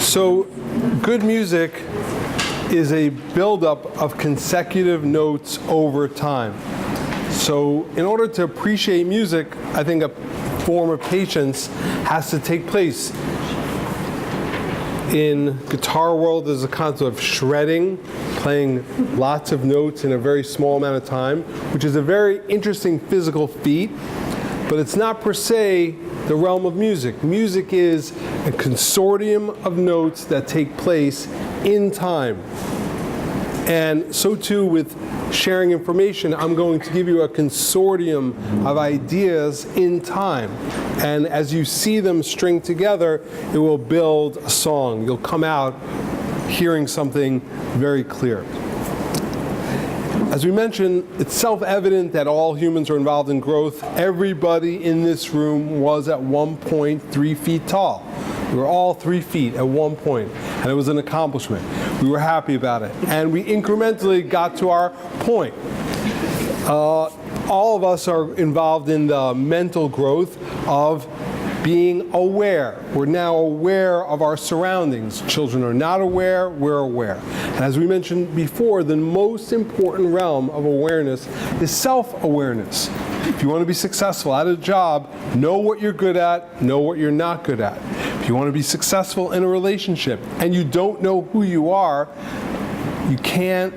So, good music is a buildup of consecutive notes over time. So, in order to appreciate music, I think a form of patience has to take place. In guitar world, there's a concept of shredding, playing lots of notes in a very small amount of time, which is a very interesting physical feat, but it's not per se the realm of music. Music is a consortium of notes that take place in time. And so too with sharing information, I'm going to give you a consortium of ideas in time. And as you see them string together, it will build a song. You'll come out hearing something very clear. As we mentioned, it's self-evident that all humans are involved in growth. Everybody in this room was at one point 3 feet tall. We were all 3 feet at one point, and it was an accomplishment. We were happy about it, and we incrementally got to our point. All of us are involved in the mental growth of being aware. We're now aware of our surroundings. Children are not aware, we're aware. And as we mentioned before, the most important realm of awareness is self-awareness. If you want to be successful at a job, know what you're good at, know what you're not good at. If you want to be successful in a relationship and you don't know who you are, you can't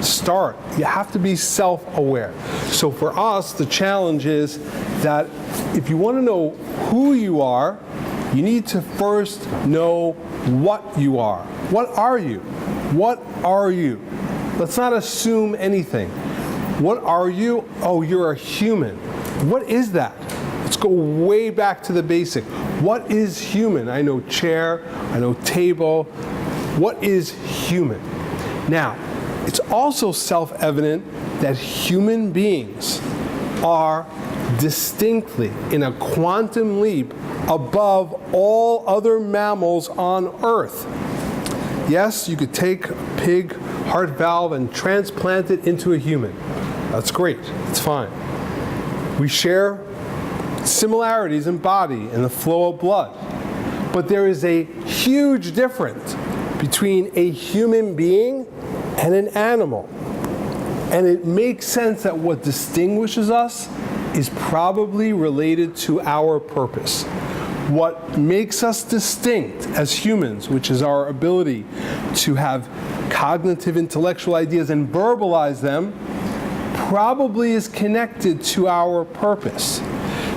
start. You have to be self-aware. So for us, the challenge is that if you want to know who you are, you need to first know what you are. What are you? What are you? Let's not assume anything. What are you? Oh, you're a human. What is that? Let's go way back to the basic. What is human? I know chair, I know table. What is human? Now, it's also self-evident that human beings are distinctly, in a quantum leap, above all other mammals on Earth. Yes, you could take a pig heart valve and transplant it into a human. That's great. It's fine. We share similarities in body and the flow of blood. But there is a huge difference between a human being and an animal. And it makes sense that what distinguishes us is probably related to our purpose. What makes us distinct as humans, which is our ability to have cognitive intellectual ideas and verbalize them, probably is connected to our purpose.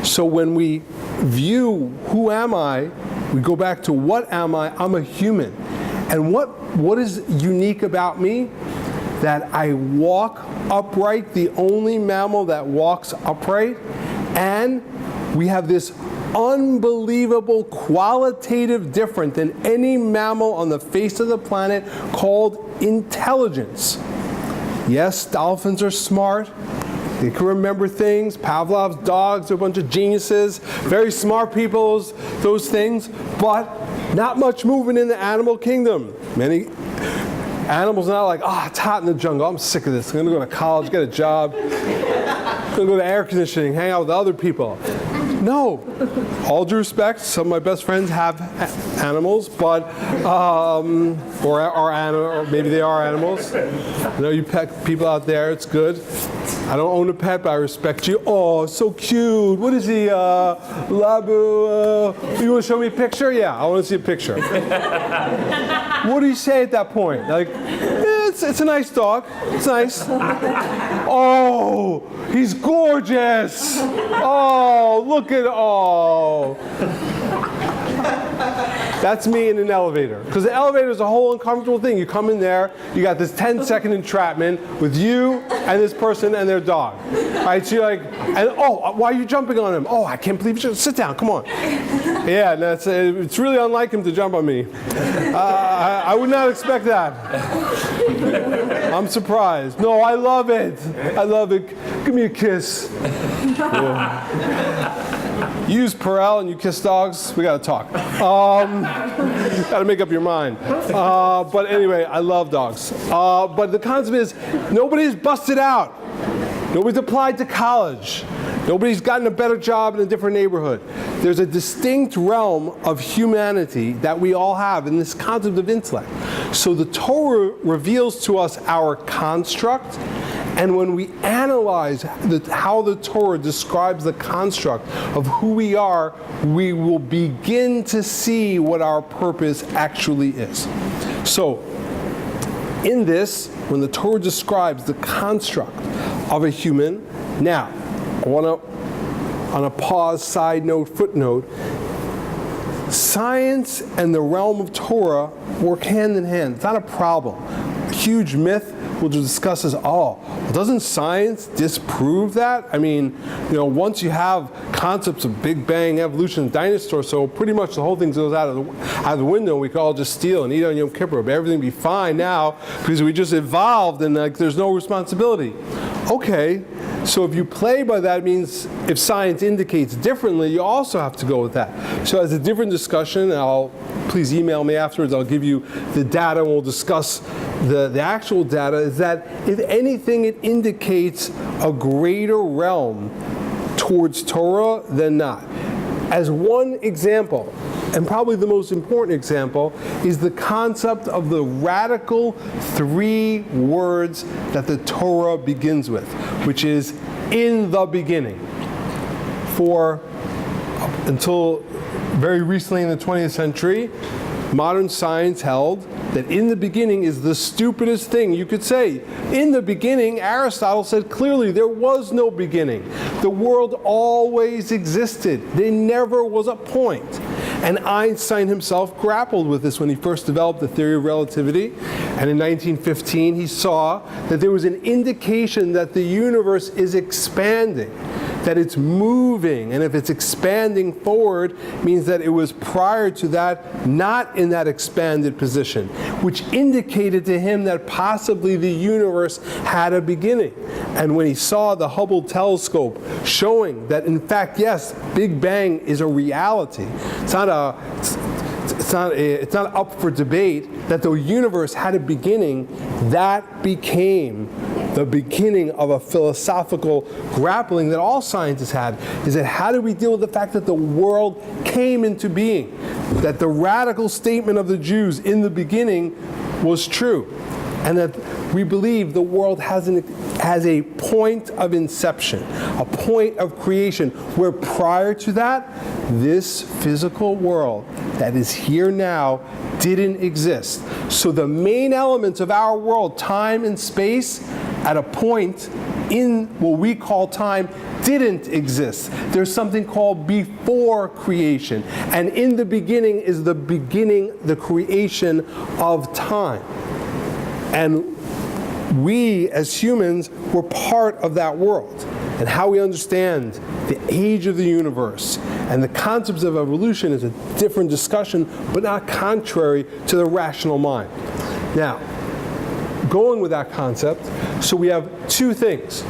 So when we view who am I, we go back to what am I? I'm a human. And what is unique about me? That I walk upright, the only mammal that walks upright, and we have this unbelievable qualitative difference than any mammal on the face of the planet called intelligence. Yes, dolphins are smart. They can remember things. Pavlov's dogs are a bunch of geniuses. Very smart people, those things. But not much movement in the animal kingdom. Many animals are not like, it's hot in the jungle. I'm sick of this. I'm going to go to college, get a job. I'm going to go to air conditioning, hang out with other people. No. All due respect, some of my best friends have animals, but, or maybe they are animals. I know you pet people out there, it's good. I don't own a pet, but I respect you. Oh, so cute. What is he, Labu? You want to show me a picture? Yeah, I want to see a picture. What do you say at that point? Like, it's a nice dog. It's nice. Oh, he's gorgeous. Oh, look at, That's me in an elevator. Because the elevator is a whole uncomfortable thing. You come in there, you got this 10-second entrapment with you and this person and their dog. All right, so you're like, why are you jumping on him? Oh, I can't believe you. Sit down, come on. Yeah, it's really unlike him to jump on me. I would not expect that. I'm surprised. No, I love it. I love it. Give me a kiss. Yeah. You use Perel and you kiss dogs, we gotta talk. Gotta make up your mind. But anyway, I love dogs. But the concept is, nobody's busted out. Nobody's applied to college. Nobody's gotten a better job in a different neighborhood. there's a distinct realm of humanity that we all have in this concept of intellect. So the Torah reveals to us our construct, and when we analyze how the Torah describes the construct of who we are, we will begin to see what our purpose actually is. So, in this, when the Torah describes the construct of a human, now, I want to, on a pause, side note, footnote, science and the realm of Torah work hand in hand. It's not a problem. A huge myth we'll discuss is, doesn't science disprove that? I mean, once you have concepts of Big Bang, evolution, dinosaurs, so pretty much the whole thing goes out of the window. We could all just steal and eat on Yom Kippur, but everything be fine now because we just evolved and there's no responsibility. Okay, so if you play by that, it means if science indicates differently, you also have to go with that. So as a different discussion, please email me afterwards, I'll give you the data and we'll discuss the actual data, is that if anything, it indicates a greater realm towards Torah than not. As one example, and probably the most important example, is the concept of the radical 3 words that the Torah begins with, which is in the beginning. For until very recently in the 20th century, modern science held that in the beginning is the stupidest thing you could say. In the beginning, Aristotle said clearly there was no beginning. The world always existed. There never was a point. And Einstein himself grappled with this when he first developed the theory of relativity. And in 1915, he saw that there was an indication that the universe is expanding, that it's moving, and if it's expanding forward, it means that it was prior to that not in that expanded position, which indicated to him that possibly the universe had a beginning. And when he saw the Hubble telescope showing that, in fact, yes, Big Bang is a reality, it's not up for debate, that the universe had a beginning, that became the beginning of a philosophical grappling that all scientists had, is that how do we deal with the fact that the world came into being? That the radical statement of the Jews in the beginning was true. And that we believe the world has a point of inception, a point of creation, where prior to that, this physical world that is here now didn't exist. So the main elements of our world, time and space, at a point in what we call time, didn't exist. There's something called before creation. And in the beginning is the beginning, the creation of time. And we, as humans, were part of that world. And how we understand the age of the universe and the concepts of evolution is a different discussion, but not contrary to the rational mind. Now, going with that concept, so we have 2 things.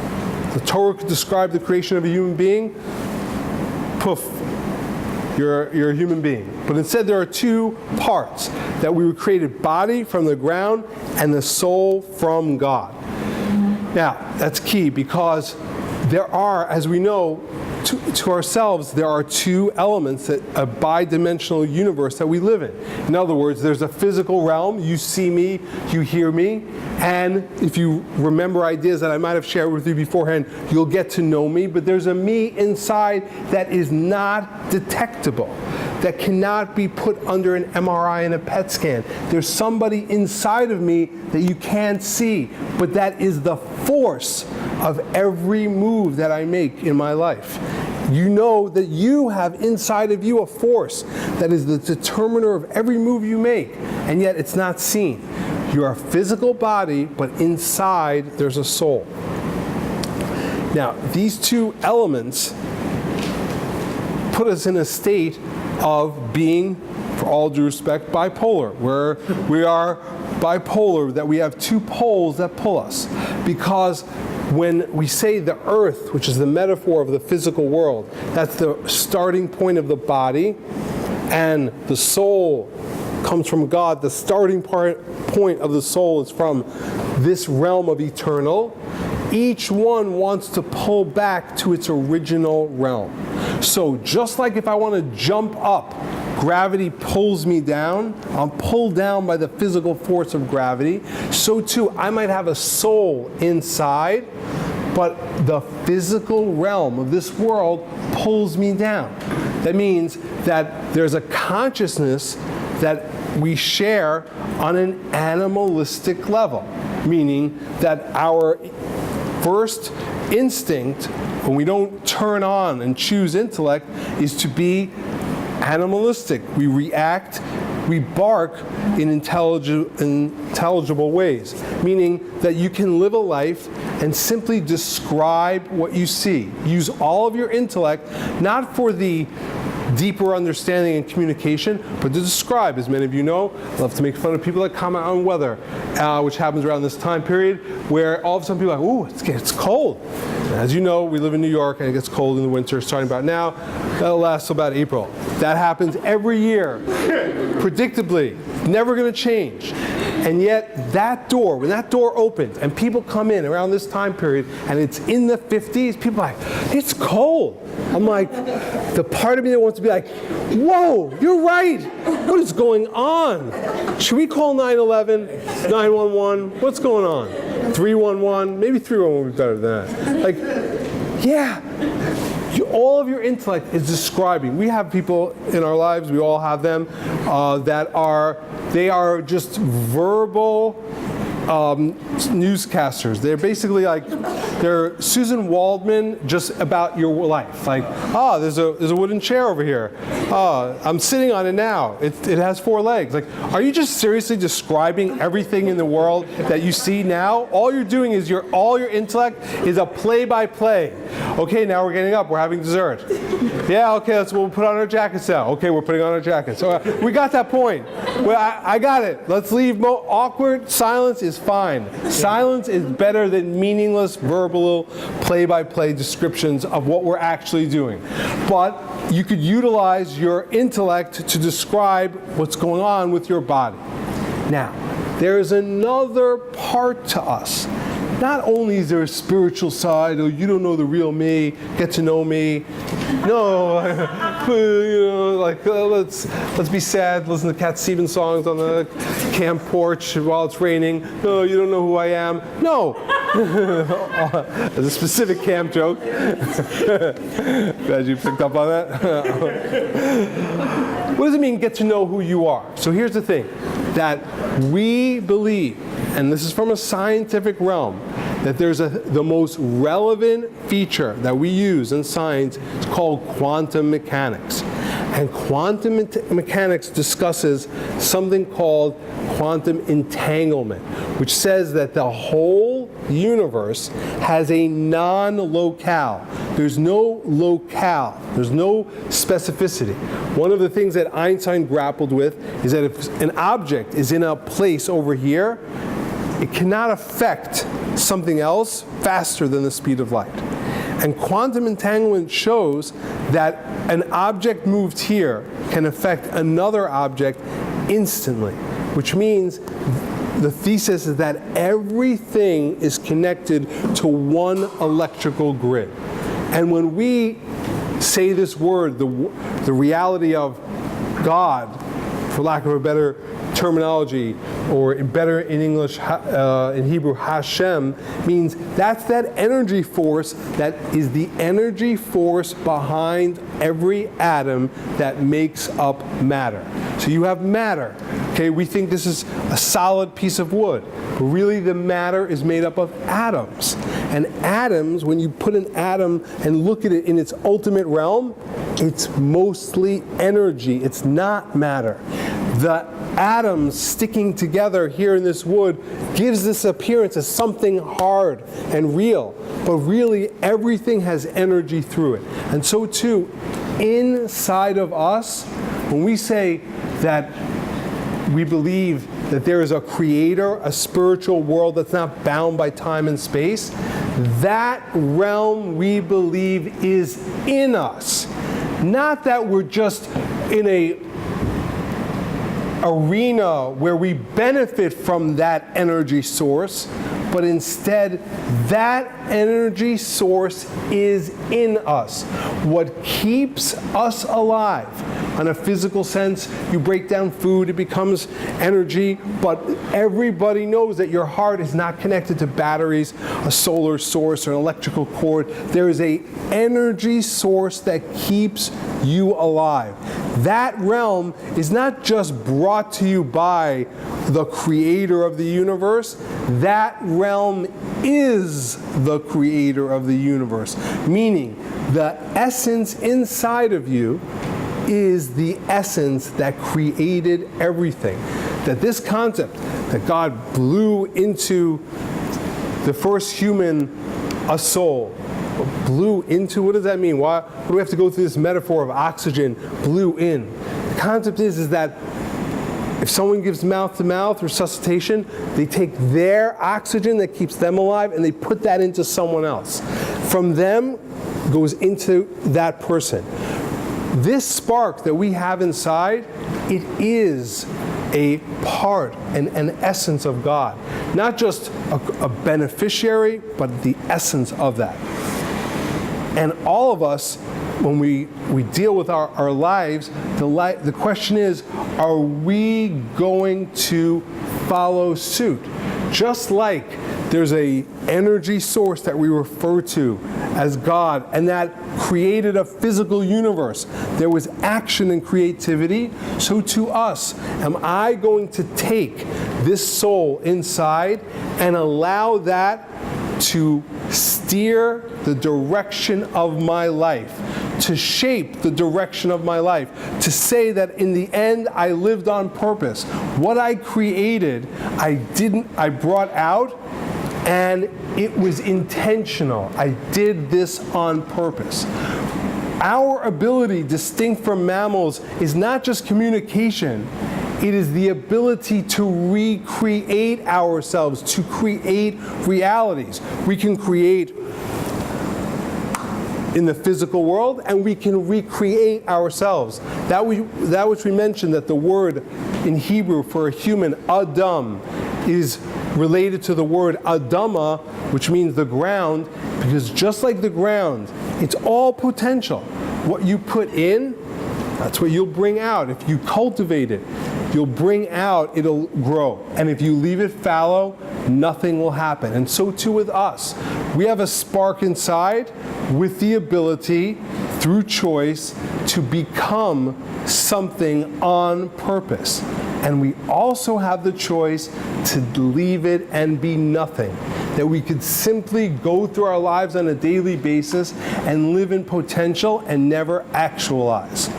The Torah could describe the creation of a human being. Poof, you're a human being. But instead there are 2 parts, that we were created body from the ground and the soul from God. Now, that's key because there are, as we know, to ourselves, there are 2 elements that a bi-dimensional universe that we live in. In other words, there's a physical realm. You see me, you hear me, and if you remember ideas that I might have shared with you beforehand, you'll get to know me. But there's a me inside that is not detectable, that cannot be put under an MRI and a PET scan. There's somebody inside of me that you can't see, but that is the force of every move that I make in my life. You know that you have inside of you a force that is the determiner of every move you make, and yet it's not seen. You're a physical body, but inside there's a soul. Now, these 2 elements put us in a state of being, for all due respect, bipolar, where we are bipolar, that we have 2 poles that pull us. Because when we say the earth, which is the metaphor of the physical world, that's the starting point of the body, and the soul comes from God, the starting point of the soul is from this realm of eternal, each one wants to pull back to its original realm. So just like if I want to jump up, gravity pulls me down, I'm pulled down by the physical force of gravity, so too I might have a soul inside, but the physical realm of this world pulls me down. That means that there's a consciousness that we share on an animalistic level, meaning that our first instinct, when we don't turn on and choose intellect, is to be animalistic. We react, we bark in intelligible ways, meaning that you can live a life and simply describe what you see. Use all of your intellect, not for the deeper understanding and communication, but to describe. As many of you know, I love to make fun of people that comment on weather, which happens around this time period, where all of a sudden people are like, ooh, it's cold. As you know, we live in New York and it gets cold in the winter, starting about now. That'll last till about April. That happens every year, predictably, never going to change. And yet that door, when that door opens and people come in around this time period and it's in the 50s, people are like, it's cold. I'm like, the part of me that wants to be like, whoa, you're right. What is going on? Should we call 911, 911? What's going on? 311? Maybe 311 would be better than that. Like, yeah. All of your intellect is describing. We have people in our lives, we all have them, they are just verbal newscasters. They're basically like, they're Susan Waldman just about your life. Like, there's a wooden chair over here. I'm sitting on it now. It has 4 legs. Like, are you just seriously describing everything in the world that you see now? All you're doing is all your intellect is a play-by-play. Okay, now we're getting up. We're having dessert. Yeah, okay, we'll put on our jackets now. Okay, we're putting on our jackets. So we got that point. Well, I got it. Let's leave awkward. Silence is fine. Silence is better than meaningless verbal play-by-play descriptions of what we're actually doing. But you could utilize your intellect to describe what's going on with your body. Now, there is another part to us. Not only is there a spiritual side, you don't know the real me, get to know me. No, let's be sad, listen to Cat Stevens songs on the camp porch while it's raining. No, you don't know who I am. No. As a specific camp joke. Glad you picked up on that. What does it mean, get to know who you are? So here's the thing, that we believe, and this is from a scientific realm, that there's the most relevant feature that we use in science is called quantum mechanics. And quantum mechanics discusses something called quantum entanglement, which says that the whole universe has a non-locale. There's no locale. There's no specificity. One of the things that Einstein grappled with is that if an object is in a place over here, it cannot affect something else faster than the speed of light. And quantum entanglement shows that an object moved here can affect another object instantly, which means the thesis is that everything is connected to one electrical grid. And when we say this word, the reality of God, for lack of a better terminology, or better in English, in Hebrew, Hashem, means that's that energy force that is the energy force behind every atom that makes up matter. So you have matter. Okay, we think this is a solid piece of wood, but really the matter is made up of atoms. And atoms, when you put an atom and look at it in its ultimate realm, it's mostly energy. It's not matter. The atoms sticking together here in this wood gives this appearance as something hard and real, but really everything has energy through it. And so too, inside of us, when we say that we believe that there is a creator, a spiritual world that's not bound by time and space, that realm we believe is in us. Not that we're just in a arena where we benefit from that energy source, but instead that energy source is in us. What keeps us alive. On a physical sense, you break down food, it becomes energy, but everybody knows that your heart is not connected to batteries, a solar source, or an electrical cord. There is an energy source that keeps you alive. That realm is not just brought to you by the creator of the universe, that realm is the creator of the universe, meaning the essence inside of you is the essence that created everything. That this concept that God blew into the first human a soul, blew into, what does that mean? Why do we have to go through this metaphor of oxygen, blew in? The concept is that if someone gives mouth-to-mouth resuscitation, they take their oxygen that keeps them alive and they put that into someone else. From them goes into that person. This spark that we have inside, it is a part and an essence of God. Not just a beneficiary, but the essence of that. And all of us, when we deal with our lives, the question is, are we going to follow suit? Just like there's an energy source that we refer to as God, and that created a physical universe. There was action and creativity. So to us, am I going to take this soul inside and allow that to steer the direction of my life, to shape the direction of my life, to say that in the end I lived on purpose. What I created, I brought out, and it was intentional. I did this on purpose. Our ability, distinct from mammals, is not just communication. It is the ability to recreate ourselves, to create realities. We can create in the physical world, and we can recreate ourselves. That which we mentioned, that the word in Hebrew for a human, Adam, is related to the word Adama, which means the ground, because just like the ground, it's all potential. What you put in, that's what you'll bring out. If you cultivate it, you'll bring out, it'll grow. And if you leave it fallow, nothing will happen. And so too with us. We have a spark inside with the ability, through choice, to become something on purpose. And we also have the choice to leave it and be nothing. That we could simply go through our lives on a daily basis and live in potential and never actualize.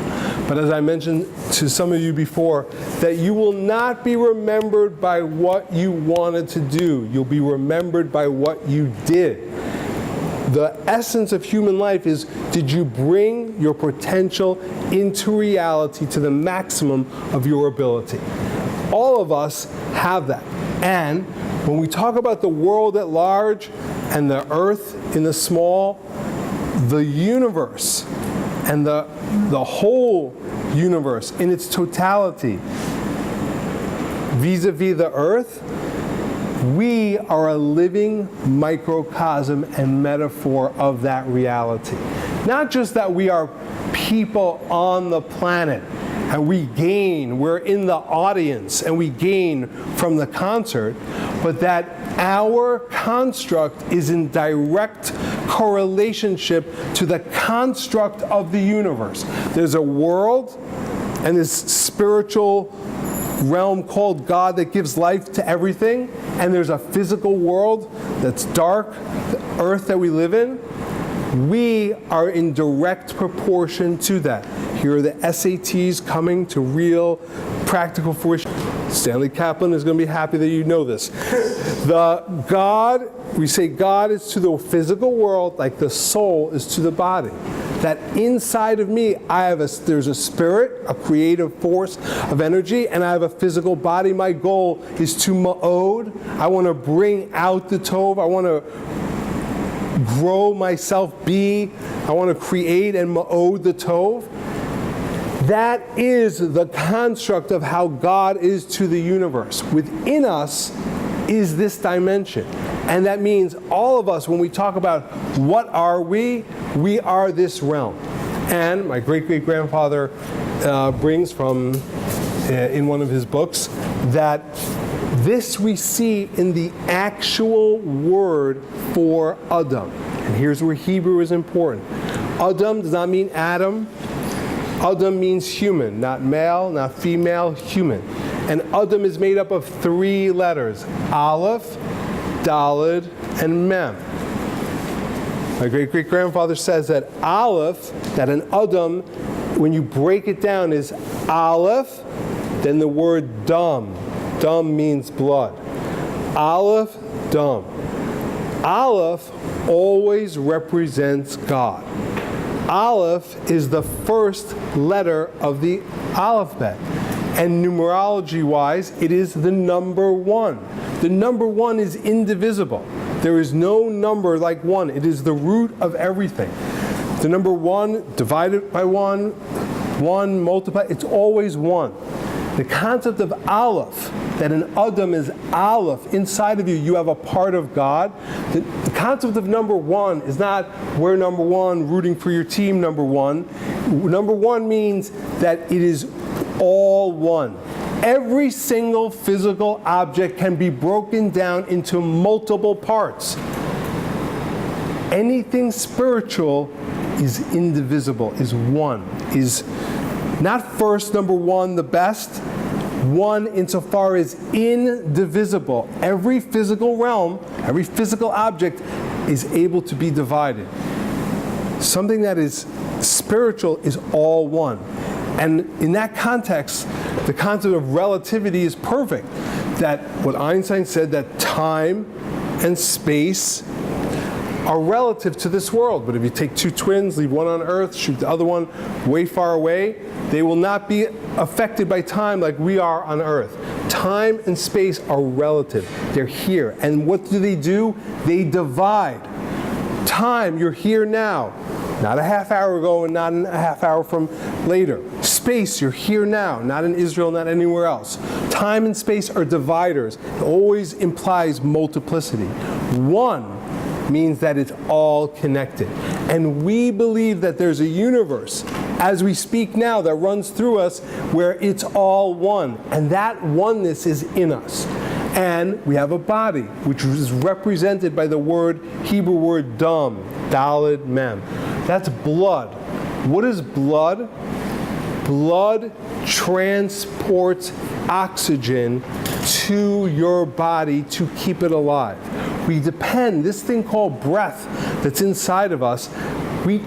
But as I mentioned to some of you before, that you will not be remembered by what you wanted to do. You'll be remembered by what you did. The essence of human life is, did you bring your potential into reality to the maximum of your ability? All of us have that. And when we talk about the world at large and the earth in the small, the universe and the whole universe in its totality, vis-a-vis the earth, we are a living microcosm and metaphor of that reality. Not just that we are people on the planet and we're in the audience and we gain from the concert, but that our construct is in direct correlationship to the construct of the universe. There's a world and this spiritual realm called God that gives life to everything, and there's a physical world that's dark, the earth that we live in. We are in direct proportion to that. Here are the SATs coming to real practical fruition. Stanley Kaplan is going to be happy that you know this. We say God is to the physical world like the soul is to the body. That inside of me, there's a spirit, a creative force of energy, and I have a physical body. My goal is to ma'od. I want to bring out the tov. I want to grow myself, I want to create and ma'od the tov. That is the construct of how God is to the universe. Within us is this dimension. And that means all of us, when we talk about what are we are this realm. And my great-great-grandfather brings from, in one of his books, that this we see in the actual word for Adam. And here's where Hebrew is important. Adam does not mean Adam. Adam means human, not male, not female, human. And Adam is made up of 3 letters, Aleph, Daled, and Mem. My great-great-grandfather says that Aleph, that an Adam, when you break it down, is Aleph, then the word Dam. Dam means blood. Aleph, Dam. Aleph always represents God. Aleph is the first letter of the alphabet. And numerology-wise, it is the number 1. The number 1 is indivisible. There is no number like 1. It is the root of everything. The number 1 divided by 1, 1 multiplied, it's always 1. The concept of Aleph, that an Adam is Aleph, inside of you, you have a part of God. The concept of number 1 is not we're number 1, rooting for your team number 1. Number 1 means that it is all one. Every single physical object can be broken down into multiple parts. Anything spiritual is indivisible, is one, is not first, number 1, the best. 1 insofar as indivisible. Every physical realm, every physical object is able to be divided. Something that is spiritual is all one. And in that context, the concept of relativity is perfect. That what Einstein said, that time and space are relative to this world. But if you take 2 twins, leave one on Earth, shoot the other one way far away, they will not be affected by time like we are on Earth. Time and space are relative. They're here. And what do? They divide. Time, you're here now. Not a half hour ago and not a half hour from later. Space, you're here now, not in Israel, not anywhere else. Time and space are dividers. It always implies multiplicity. 1 means that it's all connected. And we believe that there's a universe, as we speak now, that runs through us where it's all one. And that oneness is in us. And we have a body, which is represented by the Hebrew word dam, daled, mem. That's blood. What is blood? Blood transports oxygen to your body to keep it alive. We depend, this thing called breath that's inside of us,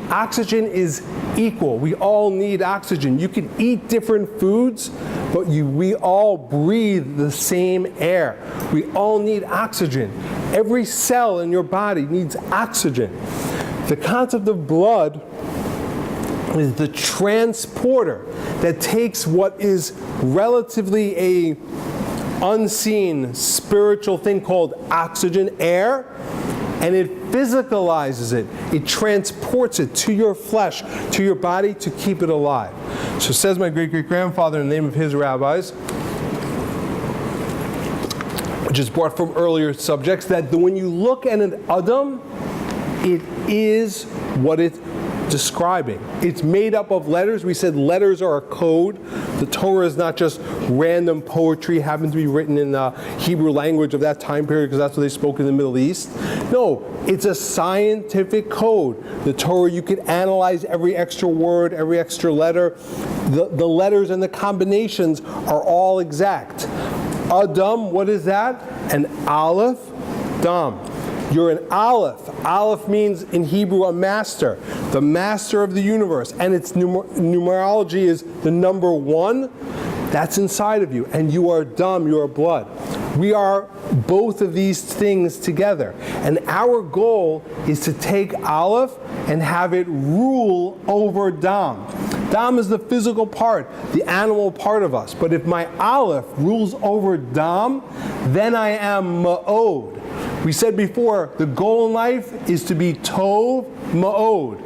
oxygen is equal. We all need oxygen. You can eat different foods, but we all breathe the same air. We all need oxygen. Every cell in your body needs oxygen. The concept of blood is the transporter that takes what is relatively a unseen spiritual thing called oxygen, air, and it physicalizes it. It transports it to your flesh, to your body, to keep it alive. So says my great-great-grandfather in the name of his rabbis, which is brought from earlier subjects, that when you look at an Adam, it is what it's describing. It's made up of letters. We said letters are a code. The Torah is not just random poetry, happens to be written in the Hebrew language of that time period because that's what they spoke in the Middle East. No, it's a scientific code. The Torah, you could analyze every extra word, every extra letter. The letters and the combinations are all exact. Adam, what is that? An Aleph, Dam. You're an Aleph. Aleph means in Hebrew a master, the master of the universe. And its numerology is the number 1. That's inside of you. And you are Dam, you are blood. We are both of these things together. And our goal is to take Aleph and have it rule over Dam. Dam is the physical part, the animal part of us. But if my Aleph rules over Dam, then I am Ma'od. We said before, the goal in life is to be Tov Ma'od.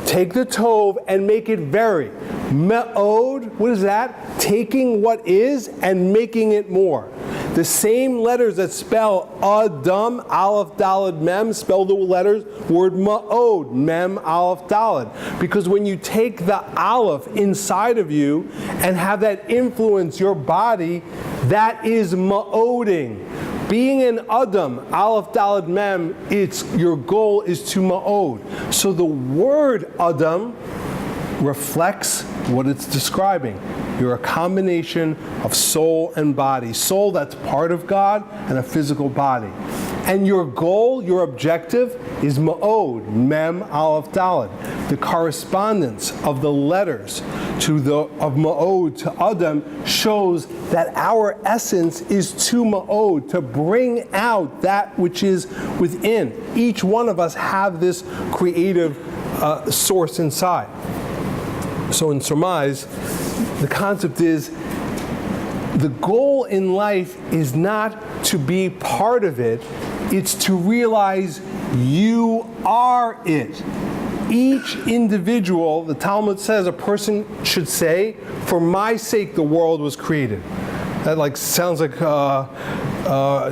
Take the Tov and make it very. Ma'od, what is that? Taking what is and making it more. The same letters that spell Adam, Aleph, Daled, Mem, spell the word Ma'od, Mem, Aleph, Daled. Because when you take the Aleph inside of you and have that influence your body, that is Ma'oding. Being an Adam, Aleph, Daled, Mem, your goal is to Ma'od. So the word Adam reflects what it's describing. You're a combination of soul and body. Soul that's part of God and a physical body. And your goal, your objective is Ma'od, Mem, Aleph, Daled. The correspondence of the letters of Ma'od to Adam shows that our essence is to Ma'od, to bring out that which is within. Each one of us have this creative source inside. So in surmise, the concept is the goal in life is not to be part of it, it's to realize you are it. Each individual, the Talmud says, a person should say, for my sake the world was created. That sounds like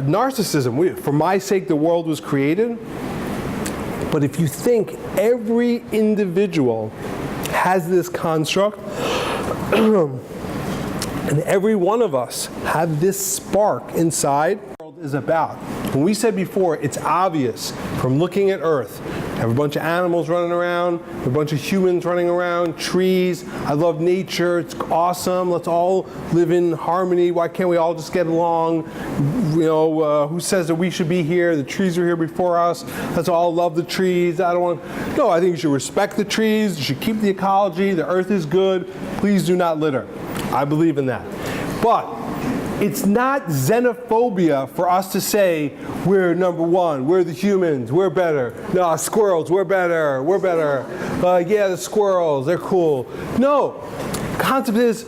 narcissism. For my sake the world was created. But if you think every individual has this construct, and every one of us have this spark inside, what the world is about. When we said before, it's obvious from looking at Earth. We have a bunch of animals running around, a bunch of humans running around, trees. I love nature, it's awesome. Let's all live in harmony. Why can't we all just get along? Who says that we should be here? The trees are here before us. Let's all love the trees. No, I think you should respect the trees. You should keep the ecology. The earth is good. Please do not litter. I believe in that. But it's not xenophobia for us to say, we're number one, we're the humans, we're better. No, squirrels, we're better. Yeah, the squirrels, they're cool. No, the concept is,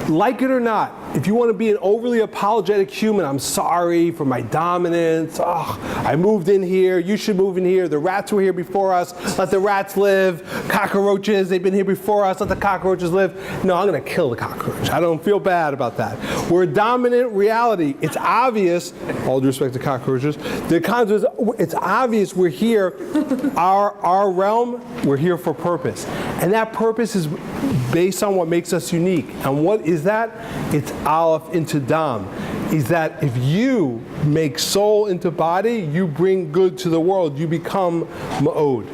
like it or not, if you want to be an overly apologetic human, I'm sorry for my dominance. I moved in here. You should move in here. The rats were here before us. Let the rats live. Cockroaches, they've been here before us. Let the cockroaches live. No, I'm going to kill the cockroach. I don't feel bad about that. We're a dominant reality. It's obvious, all due respect to cockroaches, the concept is, it's obvious we're here, our realm, we're here for purpose. And that purpose is based on what makes us unique. And what is that? It's Aleph into Dam. Is that if you make soul into body, you bring good to the world. You become Ma'od.